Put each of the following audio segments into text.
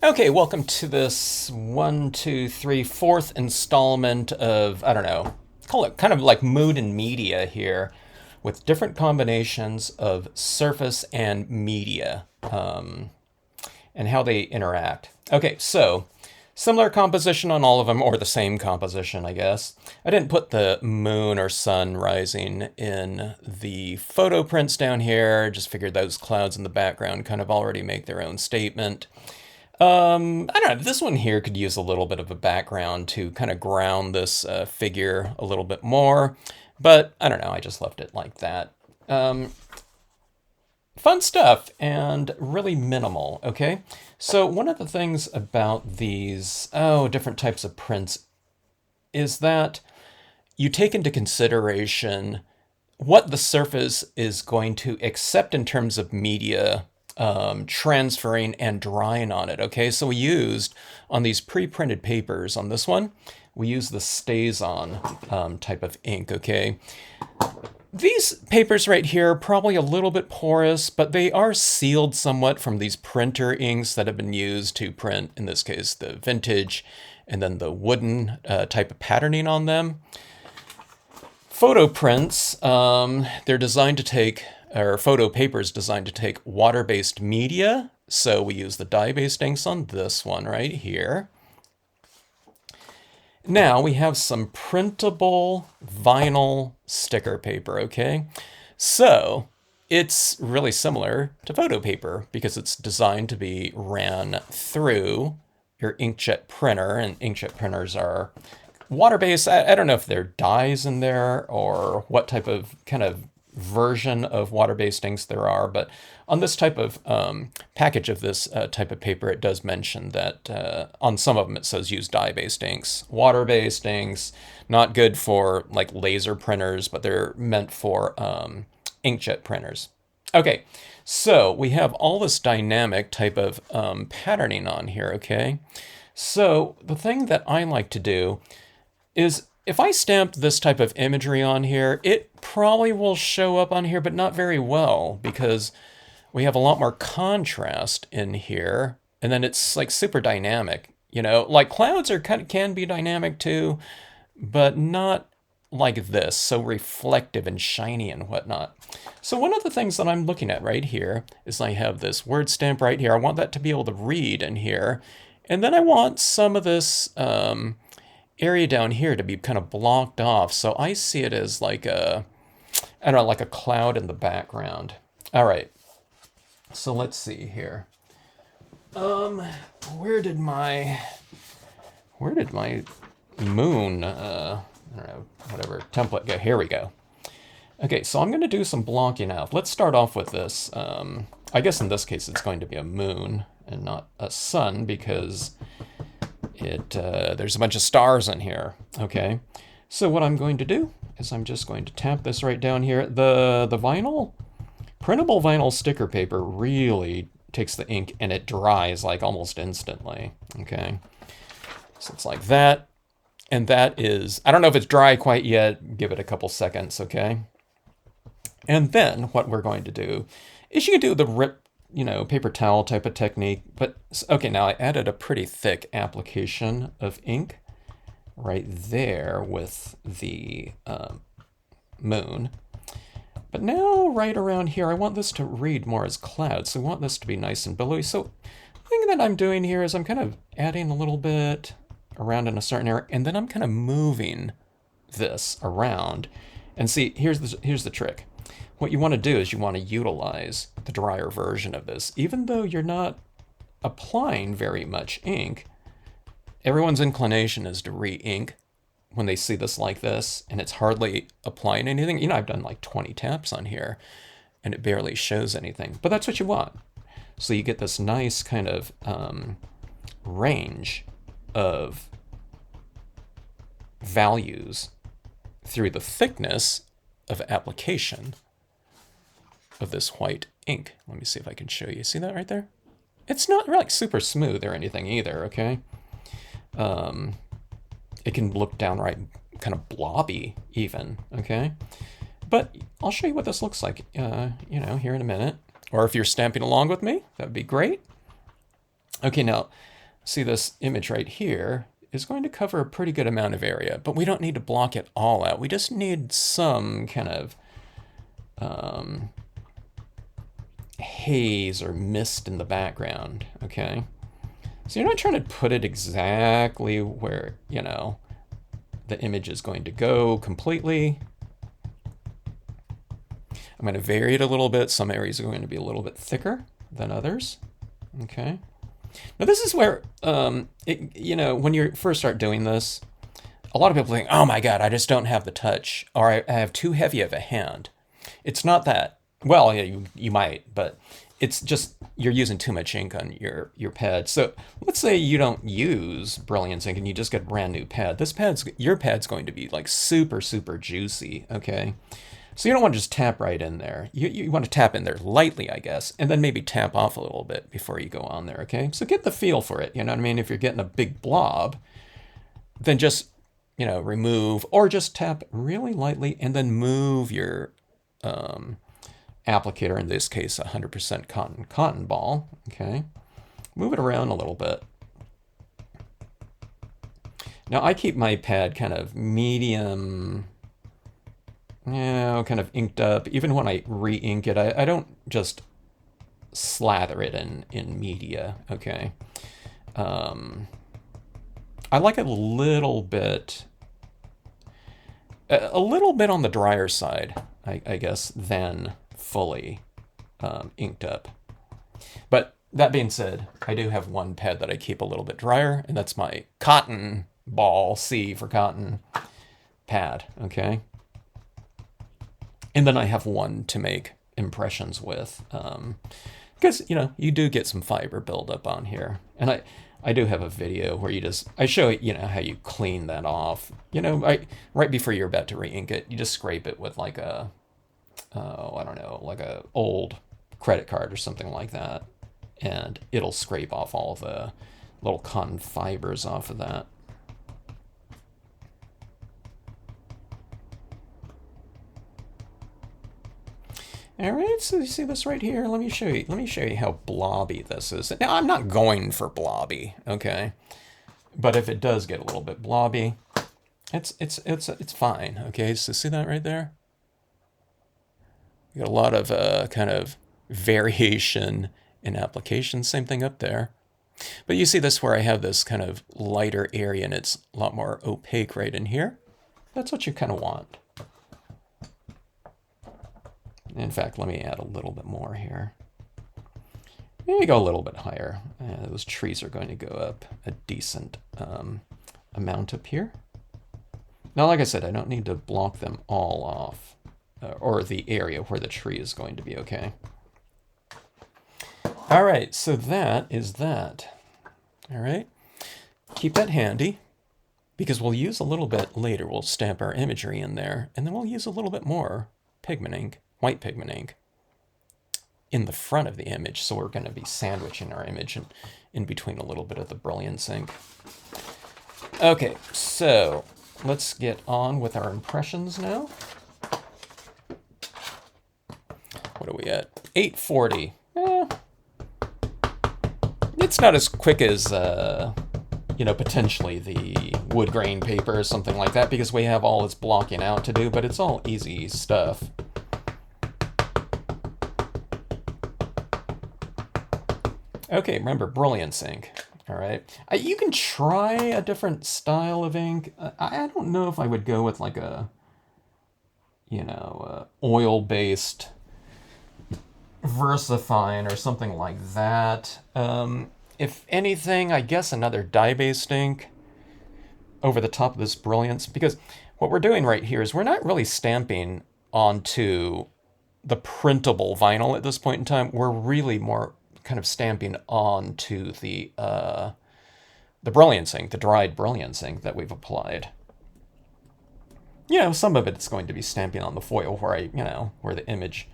Okay, welcome to this fourth installment of, I don't know, call it kind of like mood and media here with different combinations of surface and media and how they interact. Okay, so similar composition on all of them, or the same composition, I guess. I didn't put the moon or sun rising in the photo prints down here. Just figured those clouds in the background kind of already make their own statement. I don't know. This one here could use a little bit of a background to kind of ground this figure a little bit more, but I don't know. I just left it like that. Fun stuff and really minimal. Okay, so one of the things about these different types of prints is that you take into consideration what the surface is going to accept in terms of media transferring and drying on it. Okay, so we used on these pre-printed papers, on this one, we use the StazOn type of ink. Okay, these papers right here are probably a little bit porous, but they are sealed somewhat from these printer inks that have been used to print, in this case, the vintage and then the wooden type of patterning on them. Photo prints, they're designed to take, or photo papers designed to take water-based media. So we use the dye-based inks on this one right here. Now we have some printable vinyl sticker paper, okay? So it's really similar to photo paper because it's designed to be ran through your inkjet printer, and inkjet printers are water-based. I don't know if there are dyes in there or what type of kind of version of water-based inks there are, but on this type of package of this type of paper, it does mention that on some of them it says use dye-based inks. Water-based inks, not good for like laser printers, but they're meant for inkjet printers. Okay, so we have all this dynamic type of patterning on here, okay? So the thing that I like to do is if I stamped this type of imagery on here, it probably will show up on here, but not very well because we have a lot more contrast in here. And then it's like super dynamic, you know, like clouds are kind of can be dynamic too, but not like this, so reflective and shiny and whatnot. So one of the things that I'm looking at right here is I have this word stamp right here. I want that to be able to read in here. And then I want some of this area down here to be kind of blocked off. So I see it as like a, I don't know, like a cloud in the background. All right. So let's see here. Where did my moon, I don't know, whatever template go? Here we go. Okay, so I'm going to do some blocking out. Let's start off with this. I guess in this case it's going to be a moon and not a sun because there's a bunch of stars in here. Okay, so what I'm going to do is I'm just going to tap this right down here. The vinyl, printable vinyl sticker paper really takes the ink and it dries like almost instantly. Okay, so it's like that. And that is, I don't know if it's dry quite yet. Give it a couple seconds, okay? And then what we're going to do is you can do the rip, you know, paper towel type of technique. But, okay, now I added a pretty thick application of ink right there with the moon. But now right around here, I want this to read more as clouds. So I want this to be nice and billowy. So the thing that I'm doing here is I'm kind of adding a little bit around in a certain area, and then I'm kind of moving this around. And see, here's the trick. What you want to do is you want to utilize the drier version of this. Even though you're not applying very much ink, everyone's inclination is to re-ink when they see this like this, and it's hardly applying anything. You know, I've done like 20 taps on here, and it barely shows anything. But that's what you want. So you get this nice kind of range of values through the thickness of application of this white ink. Let me see if I can show you. See that right there? It's not like super smooth or anything either, okay? It can look downright kind of blobby even, okay? But I'll show you what this looks like, you know, here in a minute. Or if you're stamping along with me, that would be great. Okay, now see this image right here is going to cover a pretty good amount of area, but we don't need to block it all out. We just need some kind of haze or mist in the background, okay? So you're not trying to put it exactly where, you know, the image is going to go completely. I'm going to vary it a little bit. Some areas are going to be a little bit thicker than others, okay? Now this is where, you know, when you first start doing this, a lot of people think, oh my God, I just don't have the touch, or I have too heavy of a hand. It's not that. Well, yeah, you might, but it's just you're using too much ink on your pad. So let's say you don't use Brilliance ink and you just get a brand new pad. Your pad's going to be like super, super juicy, okay? So you don't want to just tap right in there. You want to tap in there lightly, I guess, and then maybe tap off a little bit before you go on there, okay? So get the feel for it, you know what I mean? If you're getting a big blob, then just, you know, remove or just tap really lightly and then move your applicator, in this case 100% cotton ball, okay? Move it around a little bit. Now I keep my pad kind of medium, you know, kind of inked up. Even when I re-ink it, I don't just slather it in media, okay? I like it a little bit on the drier side, I guess, than fully inked up. But that being said, I do have one pad that I keep a little bit drier, and that's my cotton ball, C for cotton, pad, okay? And then I have one to make impressions with, because, you know, you do get some fiber buildup on here. And I do have a video where I show you know, how you clean that off. You know, right before you're about to re-ink it, you just scrape it with like a, I don't know, like a old credit card or something like that. And it'll scrape off all the little cotton fibers off of that. All right, so you see this right here? Let me show you how blobby this is. Now, I'm not going for blobby, okay? But if it does get a little bit blobby, it's fine, okay? So see that right there? You got a lot of kind of variation in application. Same thing up there. But you see this where I have this kind of lighter area and it's a lot more opaque right in here. That's what you kind of want. In fact, let me add a little bit more here. Maybe go a little bit higher. Those trees are going to go up a decent amount up here. Now, like I said, I don't need to block them all off, or the area where the tree is going to be, okay? All right, so that is that. All right, keep that handy because we'll use a little bit later. We'll stamp our imagery in there, and then we'll use a little bit more pigment ink, white pigment ink, in the front of the image. So we're going to be sandwiching our image in between a little bit of the Brilliance ink. Okay, so let's get on with our impressions now. What are we at? 840. It's not as quick as, you know, potentially the wood grain paper or something like that because we have all this blocking out to do, but it's all easy stuff. Okay, remember, Brilliance ink. All right. You can try a different style of ink. I don't know if I would go with like a, you know, oil-based VersaFine or something like that. If anything, I guess another dye-based ink over the top of this Brilliance, because what we're doing right here is we're not really stamping onto the printable vinyl at this point in time. We're really more kind of stamping onto the Brilliance ink, the dried Brilliance ink that we've applied. You know, some of it's going to be stamping on the foil where the image,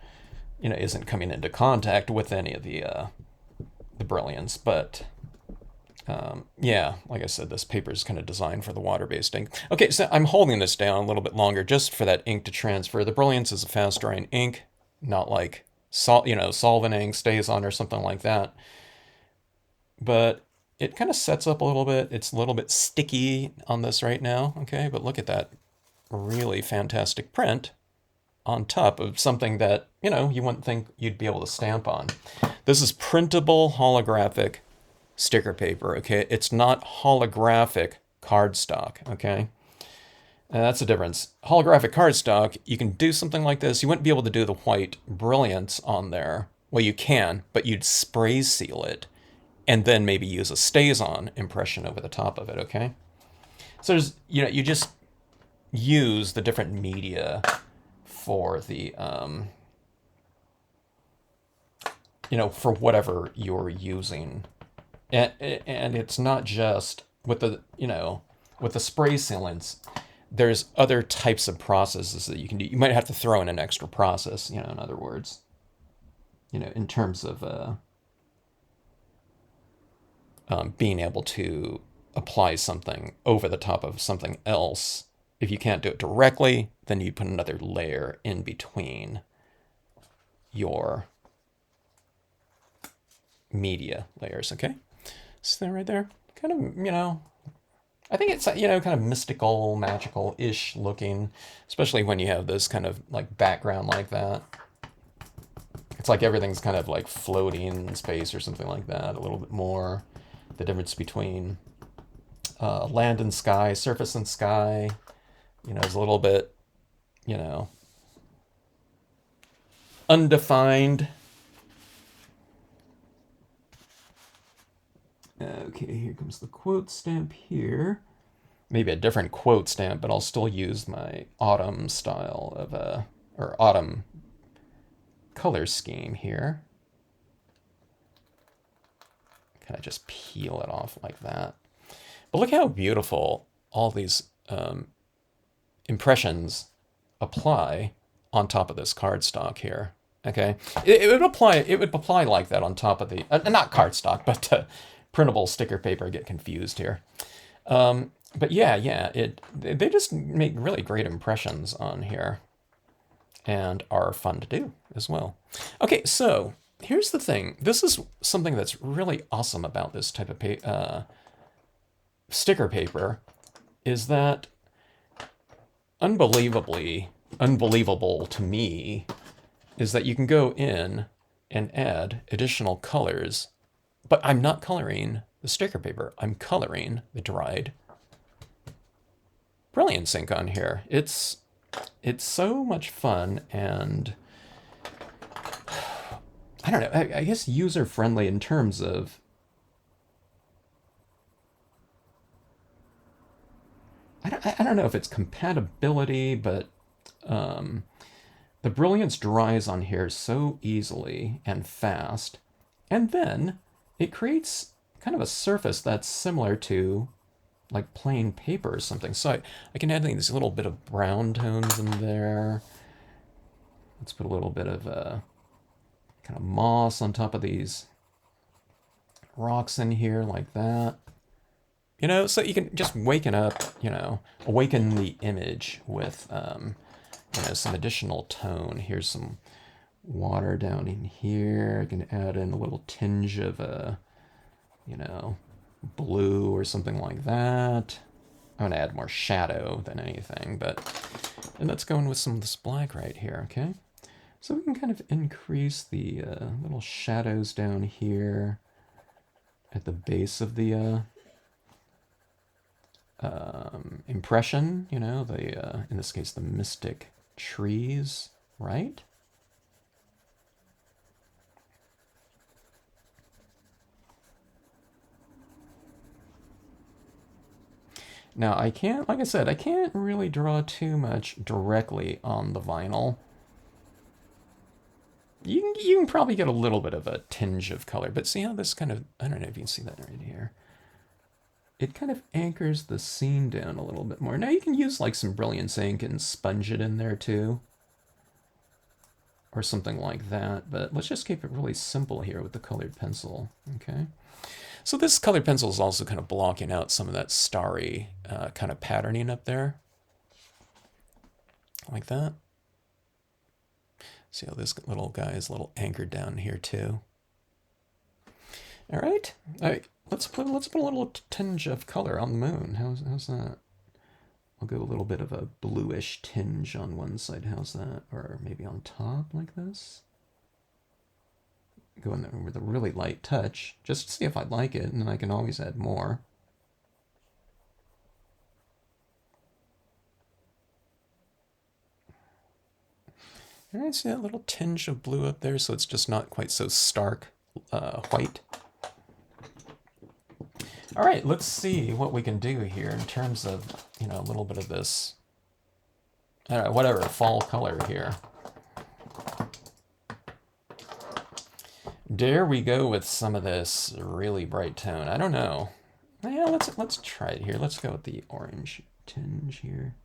you know, isn't coming into contact with any of the Brilliance, but yeah, like I said, this paper is kind of designed for the water-based ink. Okay, so I'm holding this down a little bit longer just for that ink to transfer. The Brilliance is a fast-drying ink, not like solvent ink stays on or something like that. but it kind of sets up a little bit. It's a little bit sticky on this right now, okay? But look at that really fantastic print on top of something that, you know, you wouldn't think you'd be able to stamp on. This is printable holographic sticker paper, okay? It's not holographic cardstock, okay? And that's the difference. Holographic cardstock, you can do something like this. You wouldn't be able to do the white brilliance on there. Well, you can, but you'd spray seal it and then maybe use a stays-on impression over the top of it, okay? So there's, you know, you just use the different media for the, you know, for whatever you're using. And it's not just with the, you know, with the spray sealants, there's other types of processes that you can do. You might have to throw in an extra process, you know, in other words, you know, in terms of being able to apply something over the top of something else. If you can't do it directly, then you put another layer in between your media layers, okay? So right there, kind of, you know, I think it's, you know, kind of mystical, magical-ish looking, especially when you have this kind of like background like that. It's like everything's kind of like floating in space or something like that, a little bit more. The difference between land and sky, surface and sky, you know, is a little bit, you know, undefined. Okay, here comes the quote stamp here. Maybe a different quote stamp, but I'll still use my autumn style of or autumn color scheme here. Kind of just peel it off like that. But look how beautiful all these impressions apply on top of this cardstock here. Okay, it would apply like that on top of the not cardstock, but printable sticker paper. I get confused here. But yeah, they just make really great impressions on here and are fun to do as well. Okay, so here's the thing. This is something that's really awesome about this type of sticker paper is that unbelievable to me is that you can go in and add additional colors, but I'm not coloring the sticker paper. I'm coloring the dried Brilliance ink on here. It's so much fun and I don't know, I guess user-friendly in terms of I don't know if it's compatibility, but the Brilliance dries on here so easily and fast, and then it creates kind of a surface that's similar to like plain paper or something. So I can add these little bit of brown tones in there. Let's put a little bit of kind of moss on top of these rocks in here like that. You know, so you can just awaken the image with, you know, some additional tone. Here's some water down in here. I can add in a little tinge of, you know, blue or something like that. I'm gonna add more shadow than anything, and that's going with some of this black right here, okay? So we can kind of increase the little shadows down here at the base of the impression, you know, the in this case the mystic trees, right? Now I can't, like I said, I can't really draw too much directly on the vinyl. You can probably get a little bit of a tinge of color, but see how this kind of, I don't know if you can see that right here. It kind of anchors the scene down a little bit more. Now you can use like some Brilliance ink and sponge it in there too, or something like that, but let's just keep it really simple here with the colored pencil, okay? So this colored pencil is also kind of blocking out some of that starry kind of patterning up there, like that. See how this little guy is a little anchored down here too. All right. let's put a little tinge of color on the moon. How's that? I'll go a little bit of a bluish tinge on one side. How's that? Or maybe on top like this. Go in there with a really light touch, just to see if I like it, and then I can always add more. All right, see that little tinge of blue up there, so it's just not quite so stark white. All right, let's see what we can do here in terms of, you know, a little bit of this, I don't know, whatever, fall color here. Dare we go with some of this really bright tone? I don't know. Yeah, let's try it here. Let's go with the orange tinge here.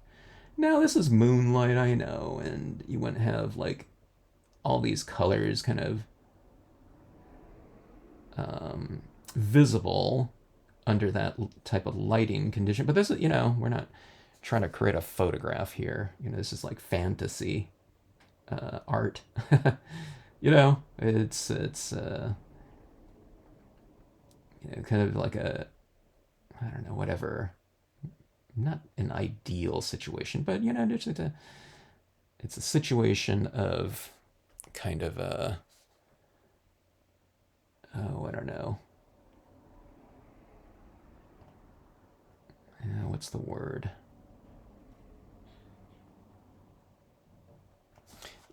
Now this is moonlight, I know, and you wouldn't have like all these colors kind of visible under that type of lighting condition. But this is, you know, we're not trying to create a photograph here. You know, this is like fantasy art. You know, it's you know, kind of like a, I don't know, whatever, not an ideal situation, but you know, it's a situation of kind of a, oh, I don't know. What's the word?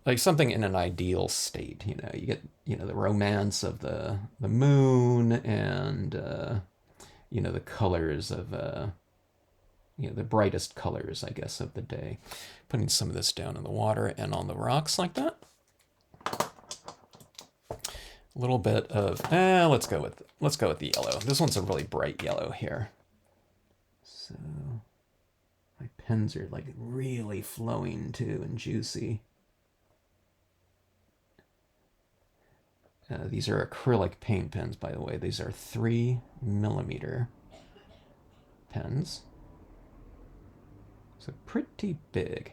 Like something in an ideal state, you know, you get, you know, the romance of the moon and, you know, the colors of, you know, the brightest colors, I guess, of the day. Putting some of this down in the water and on the rocks like that. A little bit of, let's go with the yellow. This one's a really bright yellow here. So my pens are like really flowing too and juicy. These are acrylic paint pens, by the way. These are 3mm pens. So pretty big.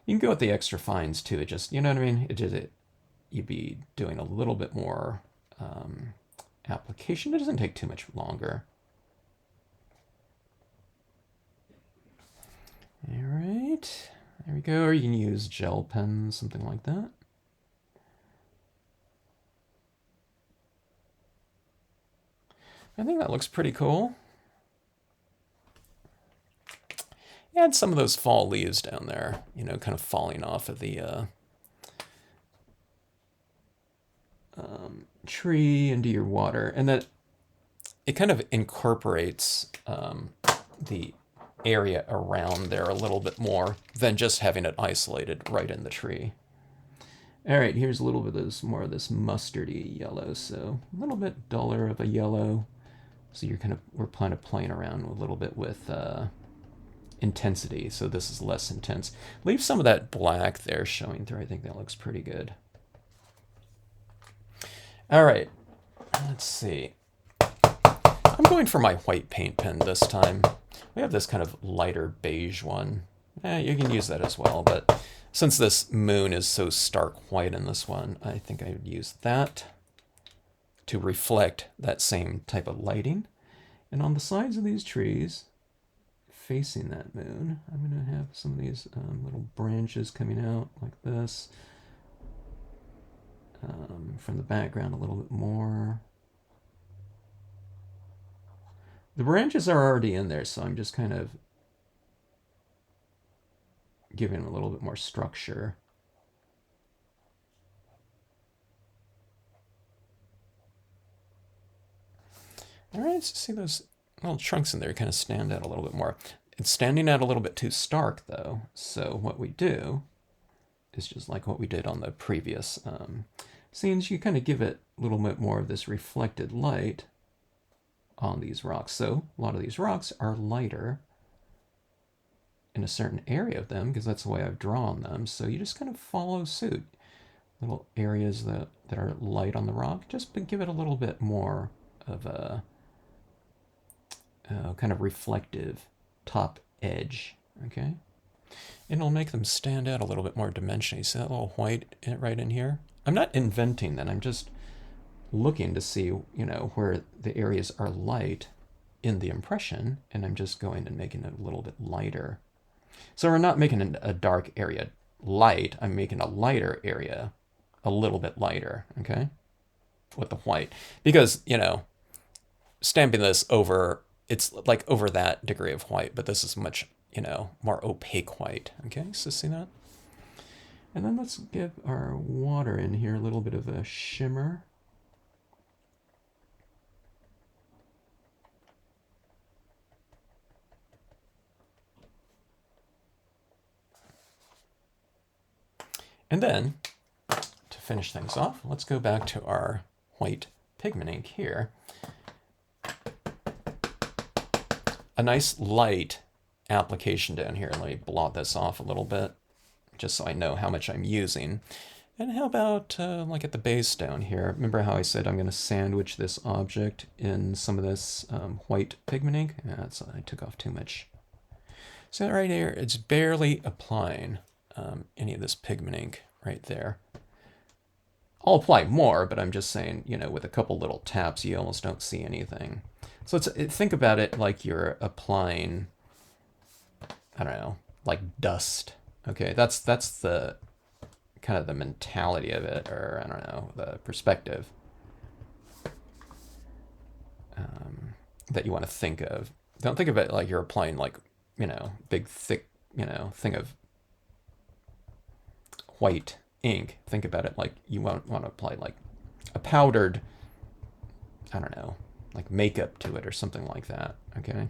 You can go with the extra fines too. It just, you know what I mean? You'd be doing a little bit more application. It doesn't take too much longer. All right, there we go. Or you can use gel pens, something like that. I think that looks pretty cool. Add some of those fall leaves down there, you know, kind of falling off of the tree into your water. And that it kind of incorporates the area around there a little bit more than just having it isolated right in the tree. All right, here's a little bit of this, more of this mustardy yellow, so a little bit duller of a yellow. So we're kind of playing around a little bit with intensity, so this is less intense. Leave some of that black there showing through. I think that looks pretty good. All right, let's see. I'm going for my white paint pen this time. We have this kind of lighter beige one. You can use that as well, but since this moon is so stark white in this one, I think I would use that to reflect that same type of lighting. And on the sides of these trees, facing that moon, I'm going to have some of these little branches coming out like this. From the background a little bit more. The branches are already in there, so I'm just kind of giving them a little bit more structure. All right, so see those little chunks in there kind of stand out a little bit more. It's standing out a little bit too stark, though. So what we do is just like what we did on the previous scenes. You kind of give it a little bit more of this reflected light on these rocks. So a lot of these rocks are lighter in a certain area of them because that's the way I've drawn them. So you just kind of follow suit. Little areas that are light on the rock, just give it a little bit more of a kind of reflective top edge, okay? And it'll make them stand out a little bit more dimensionally. See that little white right in here? I'm not inventing that. I'm just looking to see, where the areas are light in the impression, and I'm just going and making it a little bit lighter. So we're not making a dark area light, I'm making a lighter area a little bit lighter, okay, with the white. Because, stamping this over, it's like over that degree of white, but this is much, more opaque white, okay, so see that? And then let's give our water in here a little bit of a shimmer. And then, to finish things off, let's go back to our white pigment ink here. A nice light application down here. Let me blot this off a little bit, just so I know how much I'm using. And how about like at the base down here? Remember how I said I'm going to sandwich this object in some of this white pigment ink? Yeah, I took off too much. So right here, it's barely applying any of this pigment ink right there. I'll apply more, but I'm just saying, with a couple little taps, you almost don't see anything. So think about it like you're applying, I don't know, like dust. Okay, that's the kind of the mentality of it, or I don't know, the perspective that you want to think of. Don't think of it like you're applying like, big thick, thing of white ink. Think about it like you want to apply like a powdered, I don't know, like makeup to it or something like that, okay?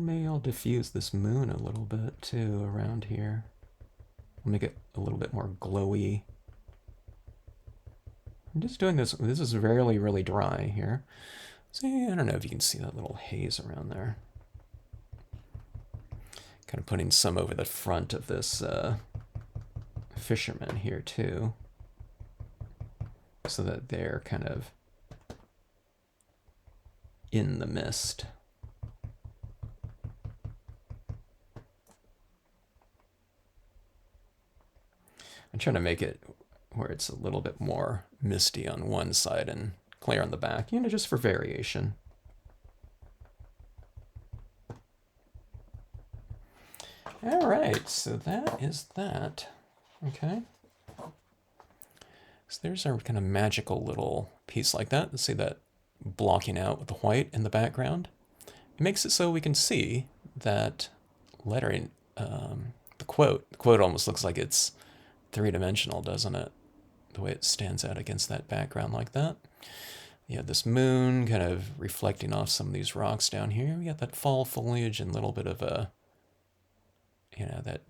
Maybe I'll diffuse this moon a little bit too around here. I'll make it a little bit more glowy. I'm just doing this. This is really, really dry here. See, I don't know if you can see that little haze around there. Kind of putting some over the front of this fisherman here too, so that they're kind of in the mist. I'm trying to make it where it's a little bit more misty on one side and clear on the back, just for variation. All right, so that is that. Okay. So there's our kind of magical little piece like that. Let's see that blocking out with the white in the background. It makes it so we can see that lettering, the quote. The quote almost looks like it's three-dimensional, doesn't it? The way it stands out against that background like that. You have this moon kind of reflecting off some of these rocks down here. We got that fall foliage and a little bit of a, that.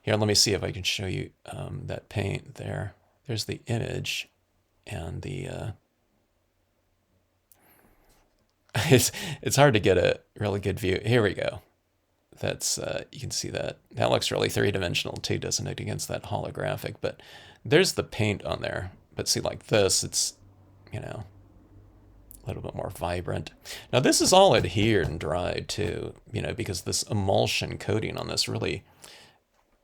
Here, let me see if I can show you that paint there. There's the image and the, it's hard to get a really good view. Here we go. That's, you can see that. That looks really three-dimensional too, doesn't it, against that holographic? But there's the paint on there. But see, like this, it's, a little bit more vibrant. Now this is all adhered and dried too, because this emulsion coating on this really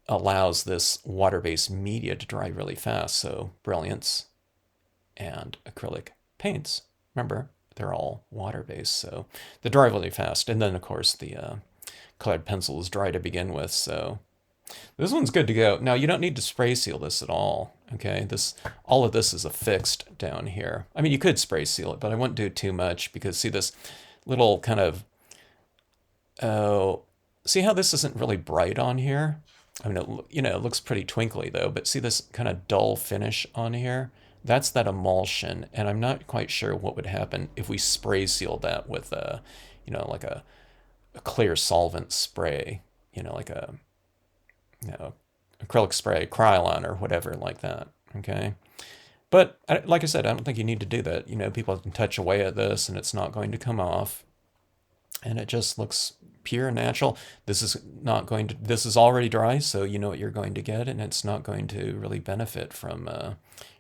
allows this water-based media to dry really fast. So brilliance and acrylic paints, remember, they're all water-based, so they dry really fast. And then of course the colored pencil is dry to begin with, so this one's good to go. Now you don't need to spray seal this at all, okay? All of this is affixed down here. I mean, you could spray seal it, but I wouldn't do too much because see this little kind of, see how this isn't really bright on here? I mean, it looks pretty twinkly though, but see this kind of dull finish on here? That's that emulsion, and I'm not quite sure what would happen if we spray sealed that with a, like a clear solvent spray, like a, acrylic spray, Krylon or whatever like that, okay? But like I said, I don't think you need to do that. People can touch away at this and it's not going to come off. And it just looks pure and natural. This is already dry, so you know what you're going to get, and it's not going to really benefit from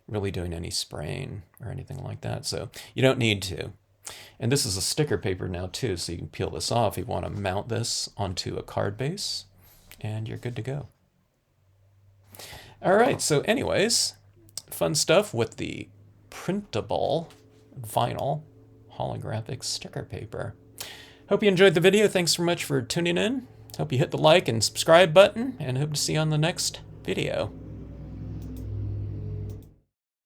really doing any spraying or anything like that. So you don't need to. And this is a sticker paper now too, so you can peel this off. You want to mount this onto a card base, and you're good to go. All right, so anyways, fun stuff with the printable vinyl holographic sticker paper. Hope you enjoyed the video. Thanks so much for tuning in. Hope you hit the like and subscribe button, and hope to see you on the next video.